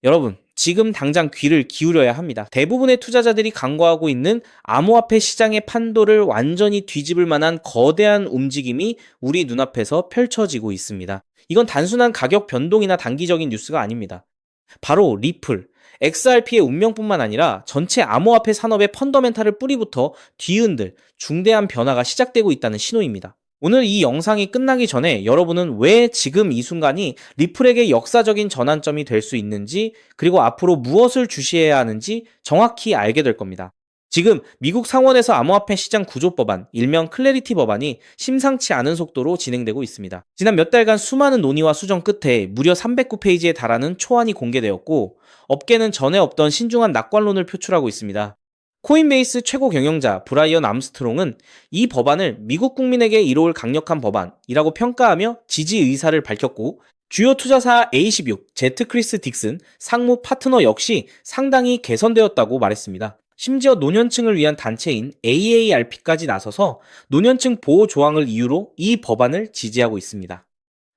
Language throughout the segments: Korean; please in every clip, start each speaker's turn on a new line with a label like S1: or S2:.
S1: 여러분, 지금 당장 귀를 기울여야 합니다. 대부분의 투자자들이 간과하고 있는 암호화폐 시장의 판도를 완전히 뒤집을 만한 거대한 움직임이 우리 눈앞에서 펼쳐지고 있습니다. 이건 단순한 가격 변동이나 단기적인 뉴스가 아닙니다. 바로 리플, XRP의 운명뿐만 아니라 전체 암호화폐 산업의 펀더멘탈을 뿌리부터 뒤흔들 중대한 변화가 시작되고 있다는 신호입니다. 오늘 이 영상이 끝나기 전에 여러분은 왜 지금 이 순간이 리플에게 역사적인 전환점이 될 수 있는지, 그리고 앞으로 무엇을 주시해야 하는지 정확히 알게 될 겁니다. 지금 미국 상원에서 암호화폐 시장 구조법안, 일명 클래리티 법안이 심상치 않은 속도로 진행되고 있습니다. 지난 몇 달간 수많은 논의와 수정 끝에 무려 309페이지에 달하는 초안이 공개되었고, 업계는 전에 없던 신중한 낙관론을 표출하고 있습니다. 코인베이스 최고 경영자 브라이언 암스트롱은 이 법안을 미국 국민에게 이로울 강력한 법안이라고 평가하며 지지 의사를 밝혔고, 주요 투자사 A16, 제트 크리스 딕슨, 상무 파트너 역시 상당히 개선되었다고 말했습니다. 심지어 노년층을 위한 단체인 AARP까지 나서서 노년층 보호 조항을 이유로 이 법안을 지지하고 있습니다.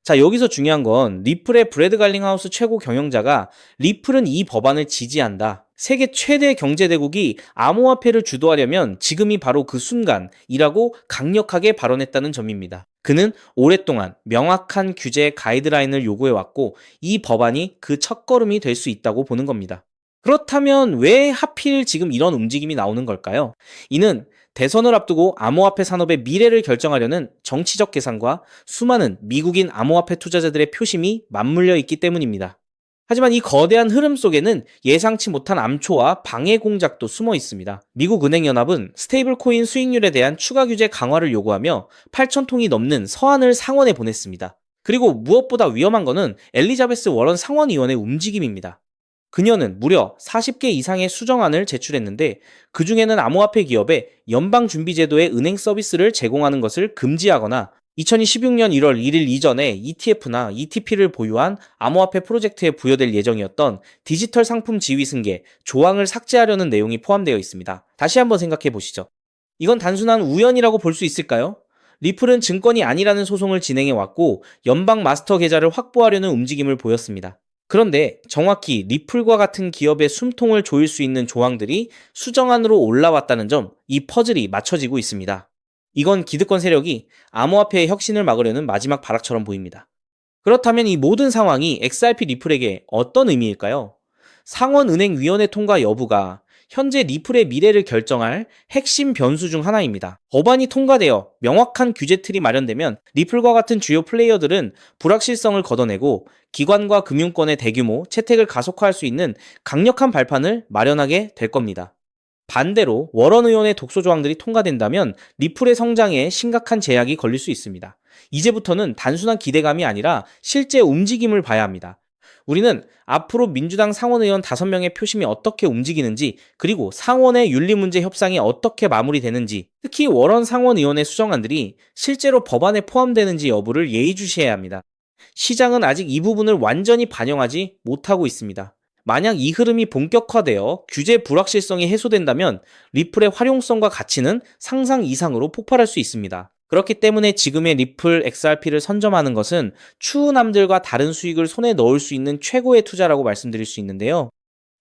S1: 자, 여기서 중요한 건 리플의 브래드 갈링하우스 최고 경영자가 리플은 이 법안을 지지한다, 세계 최대 경제대국이 암호화폐를 주도하려면 지금이 바로 그 순간이라고 강력하게 발언했다는 점입니다. 그는 오랫동안 명확한 규제 가이드라인을 요구해왔고, 이 법안이 그 첫걸음이 될 수 있다고 보는 겁니다. 그렇다면 왜 하필 지금 이런 움직임이 나오는 걸까요? 이는 대선을 앞두고 암호화폐 산업의 미래를 결정하려는 정치적 계산과 수많은 미국인 암호화폐 투자자들의 표심이 맞물려 있기 때문입니다. 하지만 이 거대한 흐름 속에는 예상치 못한 암초와 방해 공작도 숨어 있습니다. 미국 은행연합은 스테이블 코인 수익률에 대한 추가 규제 강화를 요구하며 8,000통이 넘는 서한을 상원에 보냈습니다. 그리고 무엇보다 위험한 것은 엘리자베스 워런 상원의원의 움직임입니다. 그녀는 무려 40개 이상의 수정안을 제출했는데, 그 중에는 암호화폐 기업에 연방준비제도의 은행 서비스를 제공하는 것을 금지하거나 2026년 1월 1일 이전에 ETF나 ETP를 보유한 암호화폐 프로젝트에 부여될 예정이었던 디지털 상품 지위 승계 조항을 삭제하려는 내용이 포함되어 있습니다. 다시 한번 생각해 보시죠. 이건 단순한 우연이라고 볼 수 있을까요? 리플은 증권이 아니라는 소송을 진행해 왔고, 연방 마스터 계좌를 확보하려는 움직임을 보였습니다. 그런데 정확히 리플과 같은 기업의 숨통을 조일 수 있는 조항들이 수정안으로 올라왔다는 점, 이 퍼즐이 맞춰지고 있습니다. 이건 기득권 세력이 암호화폐의 혁신을 막으려는 마지막 발악처럼 보입니다. 그렇다면 이 모든 상황이 XRP 리플에게 어떤 의미일까요? 상원은행위원회 통과 여부가 현재 리플의 미래를 결정할 핵심 변수 중 하나입니다. 법안이 통과되어 명확한 규제 틀이 마련되면 리플과 같은 주요 플레이어들은 불확실성을 걷어내고 기관과 금융권의 대규모 채택을 가속화할 수 있는 강력한 발판을 마련하게 될 겁니다. 반대로 워런 의원의 독소 조항들이 통과된다면 리플의 성장에 심각한 제약이 걸릴 수 있습니다. 이제부터는 단순한 기대감이 아니라 실제 움직임을 봐야 합니다. 우리는 앞으로 민주당 상원의원 5명의 표심이 어떻게 움직이는지, 그리고 상원의 윤리문제 협상이 어떻게 마무리되는지, 특히 워런 상원의원의 수정안들이 실제로 법안에 포함되는지 여부를 예의주시해야 합니다. 시장은 아직 이 부분을 완전히 반영하지 못하고 있습니다. 만약 이 흐름이 본격화되어 규제 불확실성이 해소된다면 리플의 활용성과 가치는 상상 이상으로 폭발할 수 있습니다. 그렇기 때문에 지금의 리플 XRP를 선점하는 것은 추후남들과 다른 수익을 손에 넣을 수 있는 최고의 투자라고 말씀드릴 수 있는데요.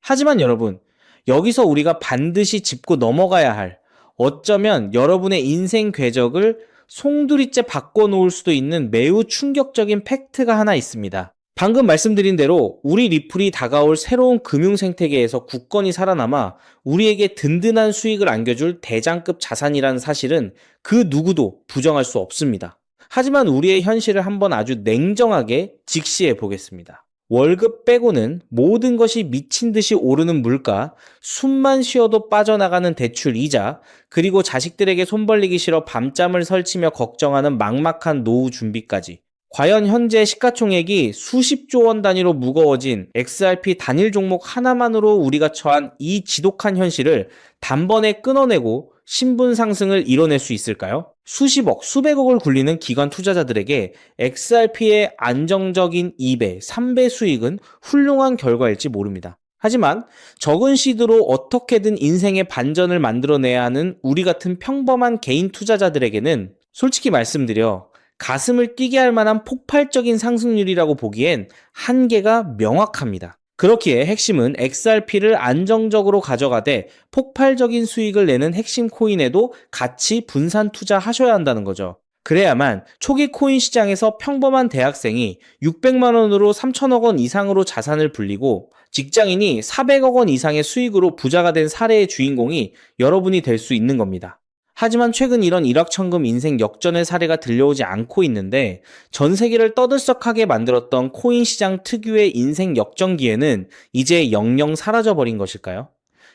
S1: 하지만 여러분, 여기서 우리가 반드시 짚고 넘어가야 할, 어쩌면 여러분의 인생 궤적을 송두리째 바꿔놓을 수도 있는 매우 충격적인 팩트가 하나 있습니다. 방금 말씀드린 대로 우리 리플이 다가올 새로운 금융 생태계에서 굳건히 살아남아 우리에게 든든한 수익을 안겨줄 대장급 자산이라는 사실은 그 누구도 부정할 수 없습니다. 하지만 우리의 현실을 한번 아주 냉정하게 직시해 보겠습니다. 월급 빼고는 모든 것이 미친 듯이 오르는 물가, 숨만 쉬어도 빠져나가는 대출 이자, 그리고 자식들에게 손 벌리기 싫어 밤잠을 설치며 걱정하는 막막한 노후 준비까지. 과연 현재 시가총액이 수십조 원 단위로 무거워진 XRP 단일 종목 하나만으로 우리가 처한 이 지독한 현실을 단번에 끊어내고 신분 상승을 이뤄낼 수 있을까요? 수십억, 수백억을 굴리는 기관 투자자들에게 XRP의 안정적인 2배, 3배 수익은 훌륭한 결과일지 모릅니다. 하지만 적은 시드로 어떻게든 인생의 반전을 만들어내야 하는 우리 같은 평범한 개인 투자자들에게는 솔직히 말씀드려 가슴을 뛰게 할 만한 폭발적인 상승률이라고 보기엔 한계가 명확합니다. 그렇기에 핵심은 XRP를 안정적으로 가져가되 폭발적인 수익을 내는 핵심 코인에도 같이 분산 투자하셔야 한다는 거죠. 그래야만 초기 코인 시장에서 평범한 대학생이 600만 원으로 3천억 원 이상으로 자산을 불리고 직장인이 400억 원 이상의 수익으로 부자가 된 사례의 주인공이 여러분이 될 수 있는 겁니다. 하지만 최근 이런 일확천금 인생 역전의 사례가 들려오지 않고 있는데 전 세계를 떠들썩하게 만들었던 코인 시장 특유의 인생 역전 기회는 이제 영영 사라져버린 것일까요?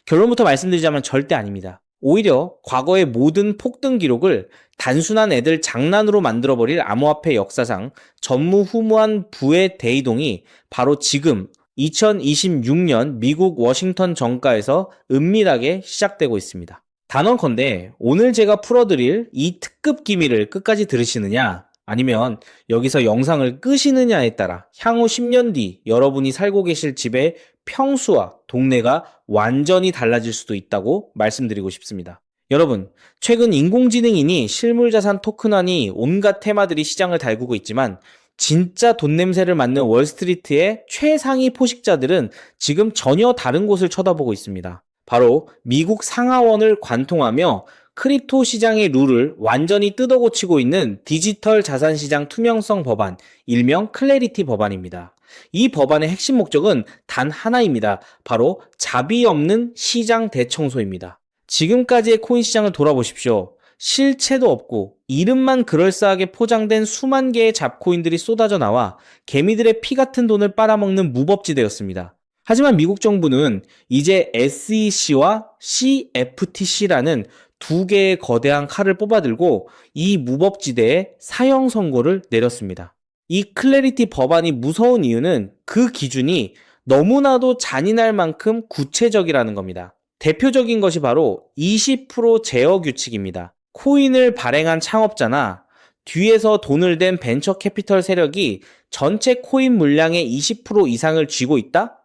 S1: 결론부터 말씀드리자면 절대 아닙니다. 오히려 과거의 모든 폭등 기록을 단순한 애들 장난으로 만들어버릴 암호화폐 역사상 전무후무한 부의 대이동이 바로 지금 2026년 미국 워싱턴 정가에서 은밀하게 시작되고 있습니다. 단언컨대 오늘 제가 풀어드릴 이 특급 기밀을 끝까지 들으시느냐 아니면 여기서 영상을 끄시느냐에 따라 향후 10년 뒤 여러분이 살고 계실 집의 평수와 동네가 완전히 달라질 수도 있다고 말씀드리고 싶습니다. 여러분, 최근 인공지능이니 실물자산 토큰화니 온갖 테마들이 시장을 달구고 있지만 진짜 돈 냄새를 맡는 월스트리트의 최상위 포식자들은 지금 전혀 다른 곳을 쳐다보고 있습니다. 바로 미국 상하원을 관통하며 크립토 시장의 룰을 완전히 뜯어고치고 있는 디지털 자산시장 투명성 법안, 일명 클래리티 법안입니다. 이 법안의 핵심 목적은 단 하나입니다. 바로 자비 없는 시장 대청소입니다. 지금까지의 코인 시장을 돌아보십시오. 실체도 없고 이름만 그럴싸하게 포장된 수만 개의 잡코인들이 쏟아져 나와 개미들의 피 같은 돈을 빨아먹는 무법지대였습니다. 하지만 미국 정부는 이제 SEC와 CFTC라는 두 개의 거대한 칼을 뽑아들고 이 무법지대에 사형 선고를 내렸습니다. 이 클래리티 법안이 무서운 이유는 그 기준이 너무나도 잔인할 만큼 구체적이라는 겁니다. 대표적인 것이 바로 20% 제어 규칙입니다. 코인을 발행한 창업자나 뒤에서 돈을 댄 벤처 캐피털 세력이 전체 코인 물량의 20% 이상을 쥐고 있다?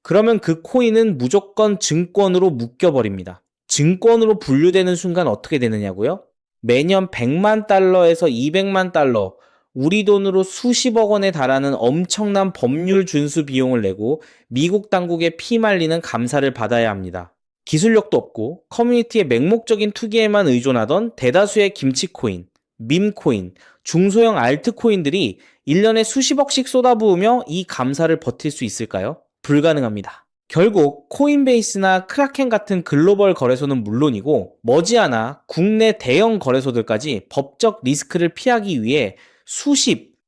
S1: 그러면 그 코인은 무조건 증권으로 묶여버립니다. 증권으로 분류되는 순간 어떻게 되느냐고요? 매년 100만 달러에서 200만 달러, 우리 돈으로 수십억 원에 달하는 엄청난 법률 준수 비용을 내고 미국 당국에 피말리는 감사를 받아야 합니다. 기술력도 없고 커뮤니티의 맹목적인 투기에만 의존하던 대다수의 김치코인, 밈코인, 중소형 알트코인들이 1년에 수십억씩 쏟아부으며 이 감사를 버틸 수 있을까요? 불가능합니다. 결국 코인베이스나 크라켄 같은 글로벌 거래소는 물론이고 머지않아 국내 대형 거래소들까지 법적 리스크를 피하기 위해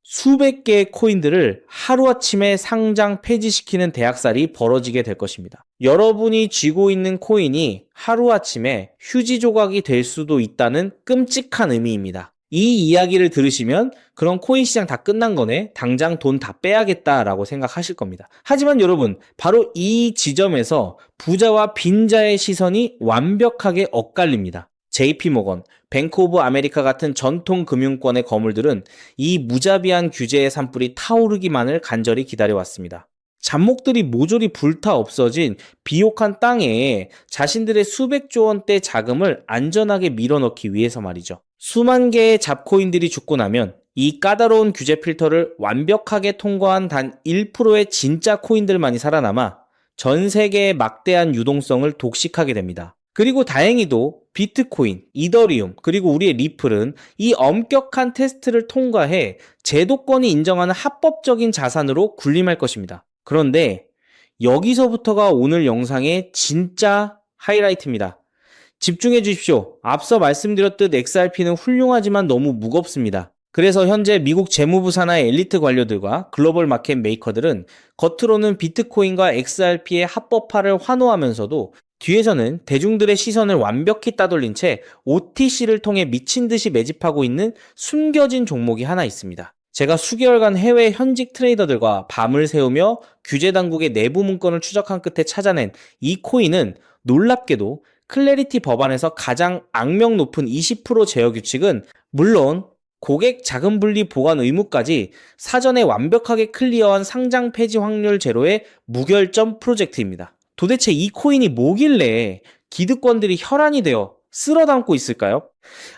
S1: 수백 개의 코인들을 하루아침에 상장 폐지시키는 대학살이 벌어지게 될 것입니다. 여러분이 쥐고 있는 코인이 하루아침에 휴지 조각이 될 수도 있다는 끔찍한 의미입니다. 이 이야기를 들으시면 그런 코인 시장 다 끝난 거네, 당장 돈 다 빼야겠다라고 생각하실 겁니다. 하지만 여러분, 바로 이 지점에서 부자와 빈자의 시선이 완벽하게 엇갈립니다. JP모건, 뱅크 오브 아메리카 같은 전통 금융권의 거물들은 이 무자비한 규제의 산불이 타오르기만을 간절히 기다려왔습니다. 잡목들이 모조리 불타 없어진 비옥한 땅에 자신들의 수백조 원대 자금을 안전하게 밀어넣기 위해서 말이죠. 수만 개의 잡코인들이 죽고 나면 이 까다로운 규제 필터를 완벽하게 통과한 단 1%의 진짜 코인들만이 살아남아 전 세계의 막대한 유동성을 독식하게 됩니다. 그리고 다행히도 비트코인, 이더리움, 그리고 우리의 리플은 이 엄격한 테스트를 통과해 제도권이 인정하는 합법적인 자산으로 군림할 것입니다. 그런데 여기서부터가 오늘 영상의 진짜 하이라이트입니다. 집중해 주십시오. 앞서 말씀드렸듯 XRP는 훌륭하지만 너무 무겁습니다. 그래서 현재 미국 재무부 산하의 엘리트 관료들과 글로벌 마켓 메이커들은 겉으로는 비트코인과 XRP의 합법화를 환호하면서도 뒤에서는 대중들의 시선을 완벽히 따돌린 채 OTC를 통해 미친 듯이 매집하고 있는 숨겨진 종목이 하나 있습니다. 제가 수개월간 해외 현직 트레이더들과 밤을 새우며 규제 당국의 내부 문건을 추적한 끝에 찾아낸 이 코인은 놀랍게도 클래리티 법안에서 가장 악명 높은 20% 제어 규칙은 물론 고객 자금 분리 보관 의무까지 사전에 완벽하게 클리어한 상장 폐지 확률 제로의 무결점 프로젝트입니다. 도대체 이 코인이 뭐길래 기득권들이 혈안이 되어 쓸어 담고 있을까요?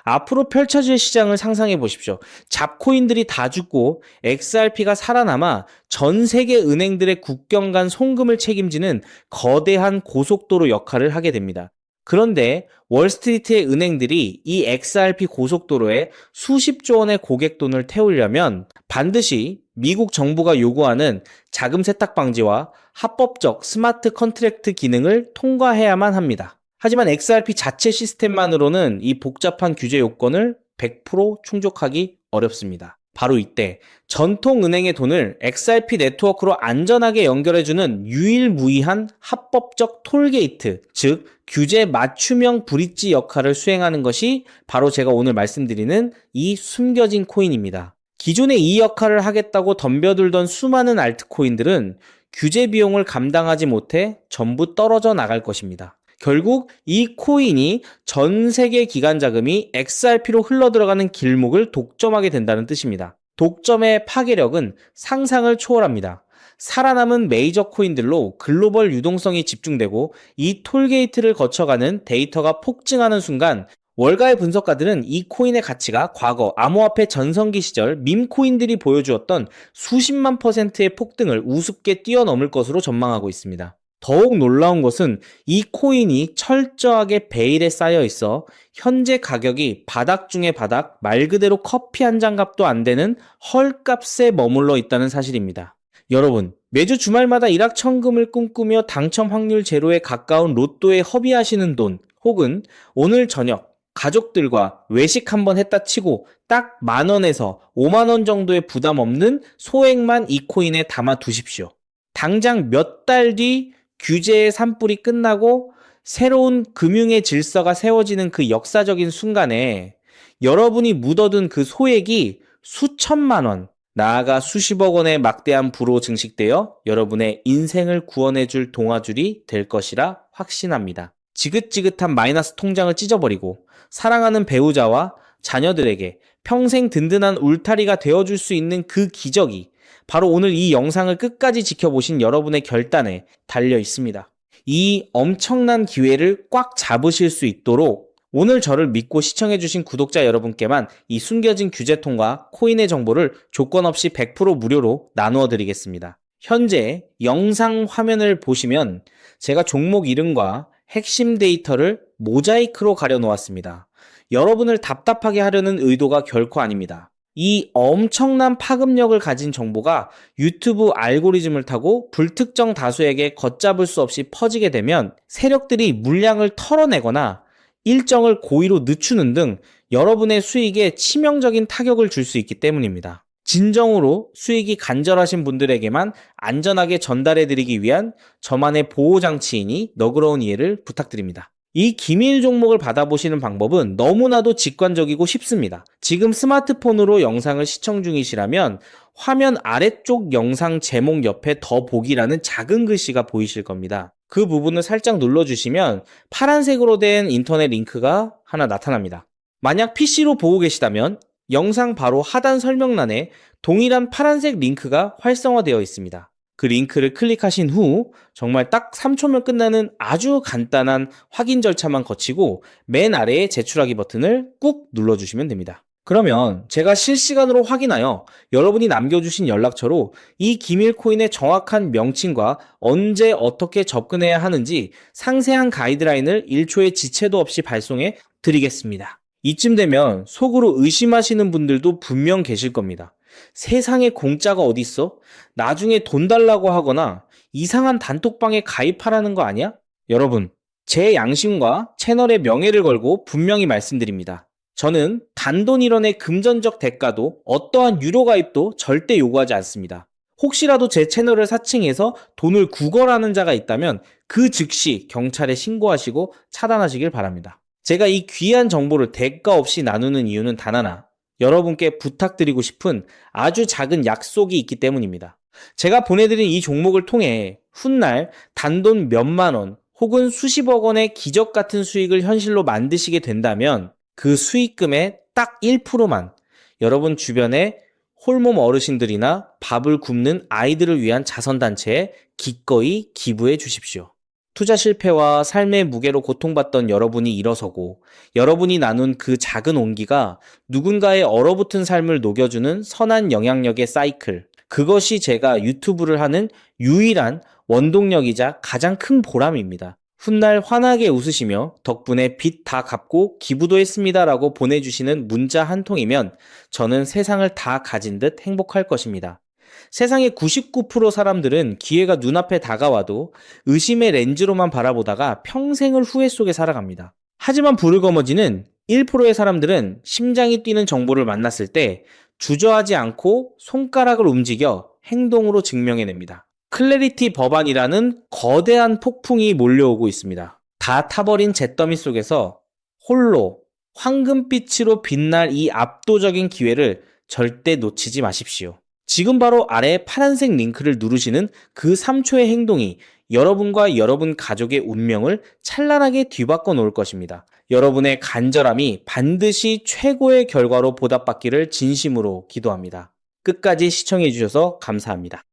S1: 앞으로 펼쳐질 시장을 상상해 보십시오. 잡코인들이 다 죽고 XRP가 살아남아 전 세계 은행들의 국경 간 송금을 책임지는 거대한 고속도로 역할을 하게 됩니다. 그런데 월스트리트의 은행들이 이 XRP 고속도로에 수십조 원의 고객 돈을 태우려면 반드시 미국 정부가 요구하는 자금 세탁 방지와 합법적 스마트 컨트랙트 기능을 통과해야만 합니다. 하지만 XRP 자체 시스템만으로는 이 복잡한 규제 요건을 100% 충족하기 어렵습니다. 바로 이때 전통 은행의 돈을 XRP 네트워크로 안전하게 연결해주는 유일무이한 합법적 톨게이트, 즉 규제 맞춤형 브릿지 역할을 수행하는 것이 바로 제가 오늘 말씀드리는 이 숨겨진 코인입니다. 기존에 이 역할을 하겠다고 덤벼들던 수많은 알트코인들은 규제 비용을 감당하지 못해 전부 떨어져 나갈 것입니다. 결국 이 코인이 전 세계 기관 자금이 XRP로 흘러들어가는 길목을 독점하게 된다는 뜻입니다. 독점의 파괴력은 상상을 초월합니다. 살아남은 메이저 코인들로 글로벌 유동성이 집중되고 이 톨게이트를 거쳐가는 데이터가 폭증하는 순간 월가의 분석가들은 이 코인의 가치가 과거 암호화폐 전성기 시절 밈코인들이 보여주었던 수십만 %의 폭등을 우습게 뛰어넘을 것으로 전망하고 있습니다. 더욱 놀라운 것은 이 코인이 철저하게 베일에 쌓여 있어 현재 가격이 바닥 중의 바닥, 말 그대로 커피 한 잔 값도 안 되는 헐값에 머물러 있다는 사실입니다. 여러분, 매주 주말마다 일확천금을 꿈꾸며 당첨 확률 제로에 가까운 로또에 허비하시는 돈, 혹은 오늘 저녁 가족들과 외식 한번 했다 치고 딱 10,000원에서 50,000원 정도의 부담 없는 소액만 이 코인에 담아 두십시오. 당장 몇 달 뒤 규제의 산불이 끝나고 새로운 금융의 질서가 세워지는 그 역사적인 순간에 여러분이 묻어둔 그 소액이 수천만 원, 나아가 수십억 원의 막대한 부로 증식되어 여러분의 인생을 구원해줄 동아줄이 될 것이라 확신합니다. 지긋지긋한 마이너스 통장을 찢어버리고 사랑하는 배우자와 자녀들에게 평생 든든한 울타리가 되어줄 수 있는 그 기적이 바로 오늘 이 영상을 끝까지 지켜보신 여러분의 결단에 달려 있습니다. 이 엄청난 기회를 꽉 잡으실 수 있도록 오늘 저를 믿고 시청해주신 구독자 여러분께만 이 숨겨진 규제통과 코인의 정보를 조건 없이 100% 무료로 나누어 드리겠습니다. 현재 영상 화면을 보시면 제가 종목 이름과 핵심 데이터를 모자이크로 가려 놓았습니다. 여러분을 답답하게 하려는 의도가 결코 아닙니다. 이 엄청난 파급력을 가진 정보가 유튜브 알고리즘을 타고 불특정 다수에게 걷잡을 수 없이 퍼지게 되면 세력들이 물량을 털어내거나 일정을 고의로 늦추는 등 여러분의 수익에 치명적인 타격을 줄 수 있기 때문입니다. 진정으로 수익이 간절하신 분들에게만 안전하게 전달해드리기 위한 저만의 보호장치이니 너그러운 이해를 부탁드립니다. 이 기밀 종목을 받아보시는 방법은 너무나도 직관적이고 쉽습니다. 지금 스마트폰으로 영상을 시청 중이시라면 화면 아래쪽 영상 제목 옆에 더 보기라는 작은 글씨가 보이실 겁니다. 그 부분을 살짝 눌러주시면 파란색으로 된 인터넷 링크가 하나 나타납니다. 만약 PC로 보고 계시다면 영상 바로 하단 설명란에 동일한 파란색 링크가 활성화되어 있습니다. 그 링크를 클릭하신 후 정말 딱 3초면 끝나는 아주 간단한 확인 절차만 거치고 맨 아래에 제출하기 버튼을 꾹 눌러주시면 됩니다. 그러면 제가 실시간으로 확인하여 여러분이 남겨주신 연락처로 이 기밀 코인의 정확한 명칭과 언제 어떻게 접근해야 하는지 상세한 가이드라인을 1초의 지체도 없이 발송해 드리겠습니다. 이쯤 되면 속으로 의심하시는 분들도 분명 계실 겁니다. 세상에 공짜가 어딨어? 나중에 돈 달라고 하거나 이상한 단톡방에 가입하라는 거 아니야? 여러분, 제 양심과 채널의 명예를 걸고 분명히 말씀드립니다. 저는 단돈 1원의 금전적 대가도 어떠한 유료 가입도 절대 요구하지 않습니다. 혹시라도 제 채널을 사칭해서 돈을 구걸하는 자가 있다면 그 즉시 경찰에 신고하시고 차단하시길 바랍니다. 제가 이 귀한 정보를 대가 없이 나누는 이유는 단 하나, 여러분께 부탁드리고 싶은 아주 작은 약속이 있기 때문입니다. 제가 보내드린 이 종목을 통해 훗날 단돈 몇만 원 혹은 수십억 원의 기적 같은 수익을 현실로 만드시게 된다면 그 수익금의 딱 1%만 여러분 주변에 홀몸 어르신들이나 밥을 굶는 아이들을 위한 자선단체에 기꺼이 기부해 주십시오. 투자 실패와 삶의 무게로 고통받던 여러분이 일어서고 여러분이 나눈 그 작은 온기가 누군가의 얼어붙은 삶을 녹여주는 선한 영향력의 사이클. 그것이 제가 유튜브를 하는 유일한 원동력이자 가장 큰 보람입니다. 훗날 환하게 웃으시며 덕분에 빚 다 갚고 기부도 했습니다라고 보내주시는 문자 한 통이면 저는 세상을 다 가진 듯 행복할 것입니다. 세상의 99% 사람들은 기회가 눈앞에 다가와도 의심의 렌즈로만 바라보다가 평생을 후회 속에 살아갑니다. 하지만 부르거머지는 1%의 사람들은 심장이 뛰는 정보를 만났을 때 주저하지 않고 손가락을 움직여 행동으로 증명해냅니다. 클래리티 법안이라는 거대한 폭풍이 몰려오고 있습니다. 다 타버린 잿더미 속에서 홀로 황금빛으로 빛날 이 압도적인 기회를 절대 놓치지 마십시오. 지금 바로 아래 파란색 링크를 누르시는 그 3초의 행동이 여러분과 여러분 가족의 운명을 찬란하게 뒤바꿔 놓을 것입니다. 여러분의 간절함이 반드시 최고의 결과로 보답받기를 진심으로 기도합니다. 끝까지 시청해 주셔서 감사합니다.